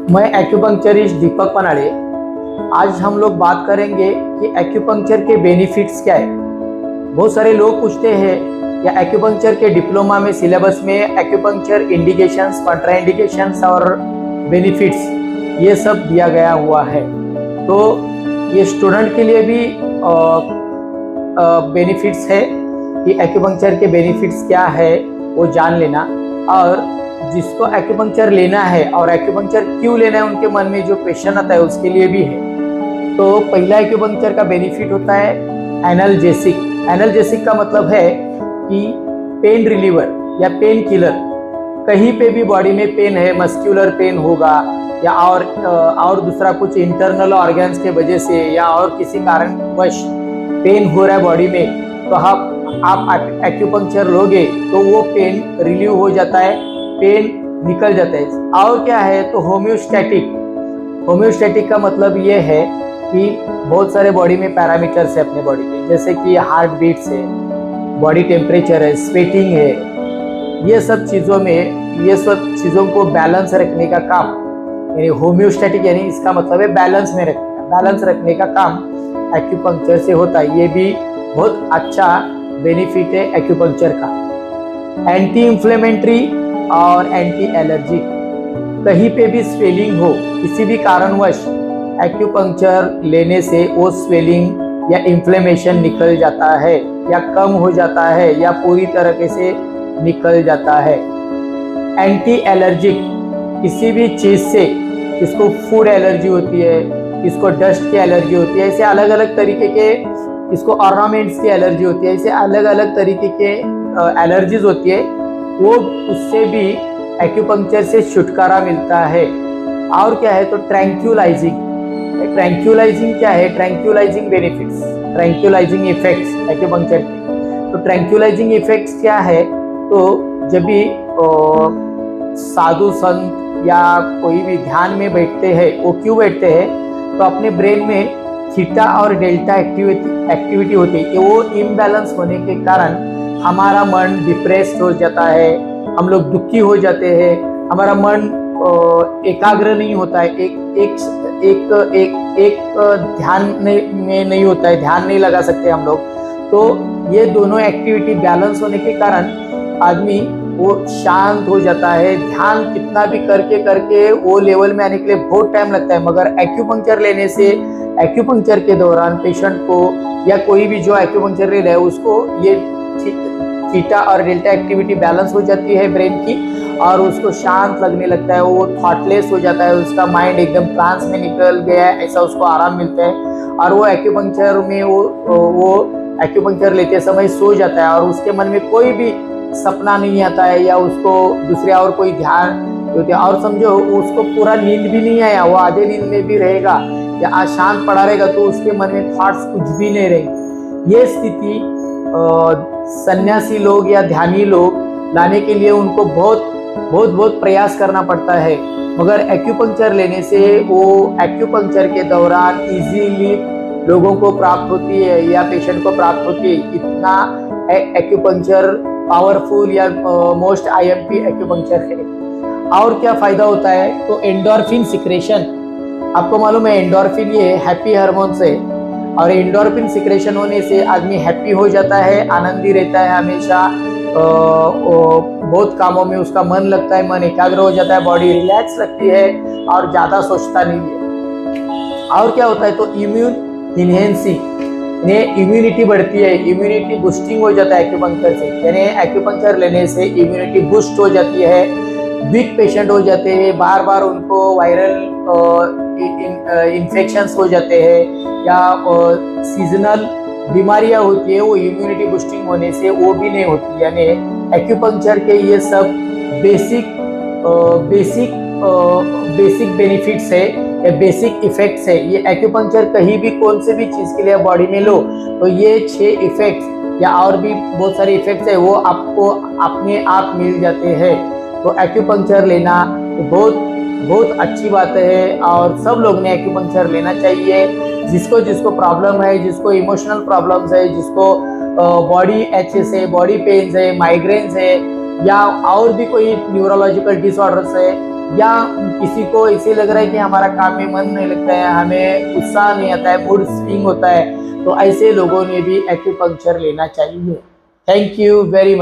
मैं एक्यूपंक्चरिस्ट दीपक पनाड़े। आज हम लोग बात करेंगे कि एक्यूपंक्चर के बेनिफिट्स क्या है। बहुत सारे लोग पूछते हैं या एक्यूपंक्चर के डिप्लोमा में सिलेबस में एक्यूपंक्चर इंडिकेशंस, कॉन्ट्राइंडिकेशंस और बेनिफिट्स ये सब दिया गया हुआ है। तो ये स्टूडेंट के लिए भी बेनिफिट्स है कि एक्यूपंक्चर के बेनिफिट्स क्या है वो जान लेना, और जिसको एक्यूपंक्चर लेना है और एक्यूपंक्चर क्यों लेना है उनके मन में जो क्वेश्चन आता है उसके लिए भी है। तो पहला एक्यूपंक्चर का बेनिफिट होता है एनाल्जेसिक। एनाल्जेसिक का मतलब है कि पेन रिलीवर या पेन किलर। कहीं पे भी बॉडी में पेन है, मस्क्यूलर पेन होगा या और दूसरा कुछ इंटरनल ऑर्गन्स के वजह से या और किसी कारणवश पेन हो रहा है बॉडी में, तो आप एक्यूपंक्चर लोगे तो वो पेन रिलीव हो जाता है, पेन निकल जाता है। और क्या है तो होम्योस्टैटिक। होम्योस्टैटिक का मतलब ये है कि बहुत सारे बॉडी में पैरामीटर्स है अपने बॉडी के, जैसे कि हार्ट बीट्स है, बॉडी टेम्परेचर है, स्वेटिंग है। ये सब चीज़ों को बैलेंस रखने का काम, यानी होम्योस्टैटिक, यानी इसका मतलब है बैलेंस में रखने, बैलेंस रखने का काम एक्यूपंक्चर से होता है। ये भी बहुत अच्छा बेनिफिट है एक्यूपंक्चर का। एंटी इंफ्लेमेटरी और एंटी एलर्जिक। कहीं पे भी स्वेलिंग हो किसी भी कारणवश, एक्यूपंक्चर लेने से वो स्वेलिंग या इन्फ्लेमेशन निकल जाता है या कम हो जाता है या पूरी तरीके से निकल जाता है। एंटी एलर्जिक, किसी भी चीज़ से, किसको फूड एलर्जी होती है, किसको डस्ट की एलर्जी होती है, ऐसे अलग अलग तरीके के, किसको ऑर्नामेंट्स की एलर्जी होती है, ऐसे अलग अलग तरीके के एलर्जीज होती है, वो उससे भी एक्यूपंक्चर से छुटकारा मिलता है। और क्या है तो ट्रैंक्यूलाइजिंग। ट्रैंक्यूलाइजिंग क्या है? ट्रैंक्यूलाइजिंग बेनिफिट्स, ट्रैंक्यूलाइजिंग इफेक्ट्स एक्यूपंक्चर के। तो ट्रैंक्यूलाइजिंग इफेक्ट्स क्या है तो जब भी साधु संत या कोई भी ध्यान में बैठते हैं, वो क्यों बैठते हैं तो अपने ब्रेन में थीटा और डेल्टा एक्टिविटी होती है। वो इम्बैलेंस होने के कारण हमारा मन डिप्रेस्ड हो जाता है, हम लोग दुखी हो जाते हैं, हमारा मन एकाग्र नहीं होता है, एक ध्यान में नहीं होता है, ध्यान नहीं लगा सकते हम लोग। तो ये दोनों एक्टिविटी बैलेंस होने के कारण आदमी वो शांत हो जाता है। ध्यान कितना भी करके वो लेवल में आने के लिए बहुत टाइम लगता है, मगर एक्यूपंक्चर लेने से एक्यूपंक्चर के दौरान पेशेंट को या कोई भी जो एक्यूपंक्चर ले रहा है उसको ये थीटा और डेल्टा एक्टिविटी बैलेंस हो जाती है ब्रेन की, और उसको शांत लगने लगता है, वो थॉटलेस हो जाता है, उसका माइंड एकदम ट्रांस में निकल गया है, ऐसा उसको आराम मिलता है। और वो एक्यूपंक्चर में वो एक्यूपंक्चर लेते समय सो जाता है और उसके मन में कोई भी सपना नहीं आता है या उसको दूसरे और कोई ध्यान होते हैं। और समझो उसको पूरा नींद भी नहीं आया, वो आधे नींद में भी रहेगा या अशांत पड़ा रहेगा, तो उसके मन में थॉट्स कुछ भी नहीं रहेंगे। ये स्थिति सन्यासी लोग या ध्यानी लोग लाने के लिए उनको बहुत प्रयास करना पड़ता है, मगर एक्यूपंक्चर लेने से वो एक्यूपंक्चर के दौरान इजीली लोगों को प्राप्त होती है या पेशेंट को प्राप्त होती है। इतना एक्यूपंक्चर पावरफुल या मोस्ट आईएमपी एक्यूपंक्चर है। और क्या फायदा होता है तो एंडोर्फिन सिक्रेशन। आपको मालूम है एंडोर्फिन ये हैप्पी हार्मोन्स है, और एंडोर्फिन सिक्रेशन होने से आदमी हैप्पी हो जाता है, आनंदी रहता है हमेशा, बहुत कामों में उसका मन लगता है, मन एकाग्र हो जाता है, बॉडी रिलैक्स लगती है और ज़्यादा सोचता नहीं है। और क्या होता है तो इम्यून इनहेंसिंग, इम्यूनिटी बढ़ती है, इम्यूनिटी बूस्टिंग हो जाता है एक्यूपंक्चर से, यानी एक्यूपंक्चर लेने से इम्यूनिटी बूस्ट हो जाती है। वीक पेशेंट हो जाते हैं, बार बार उनको वायरल इन्फेक्शंस हो जाते हैं या सीजनल बीमारियां होती है, वो इम्यूनिटी बूस्टिंग होने से वो भी नहीं होती। यानी एक्यूपंक्चर के ये सब बेसिक बेनिफिट्स है या बेसिक इफेक्ट्स है। ये एक्यूपंक्चर कहीं भी कौन से भी चीज़ के लिए बॉडी में लो तो ये 6 इफेक्ट्स या और भी बहुत सारे इफेक्ट्स है वो आपको अपने आप मिल जाते हैं। तो एक्यूपंक्चर लेना बहुत अच्छी बात है और सब लोग ने एक्यूपंक्चर लेना चाहिए। जिसको प्रॉब्लम है, जिसको इमोशनल प्रॉब्लम्स है, जिसको बॉडी एचेस है, बॉडी पेन्स है, माइग्रेन्स है या और भी कोई न्यूरोलॉजिकल डिसऑर्डर्स है, या किसी को ऐसे लग रहा है कि हमारा काम में मन नहीं लगता है, हमें उत्साह नहीं आता है, मूड स्विंग होता है, तो ऐसे लोगों ने भी एक्यूपंक्चर लेना चाहिए। Thank you very much.